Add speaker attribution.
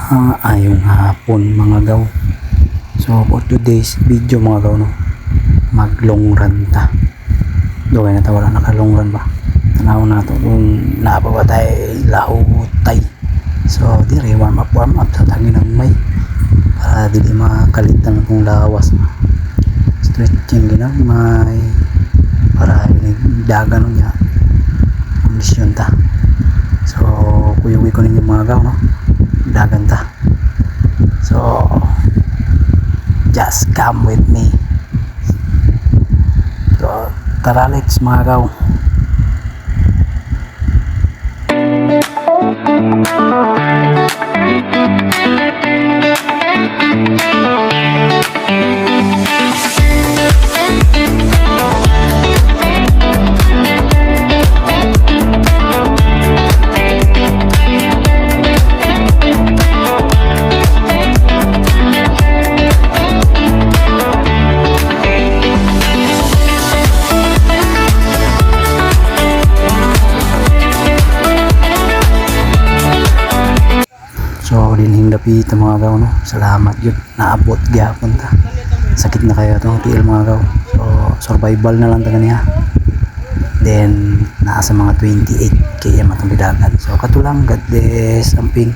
Speaker 1: Ayong hapon mga gaw. So for today's video mga gaw, no, mag long run ta. Dugay na ta, wala naka long run ba. Tanaw na to kung napapatay lahutay. So dire warm up sa tangin ng may para dili makalitan kung lawas. Stretching gina may para dagan niya kondisyon ta. So kuyuwi ko ninyo mga gaw, no, dagan ta. So just come with me. So tara, let's mga gaw. So dinhing dapit mga gaw, no. Salamat yun, naabot gyapon ta. Sakit na kayo to tiil mga gaw. So survival na lang ta ganiya. Then naa sa mga 28 km atong bidagan. So katulang, God bless, amping.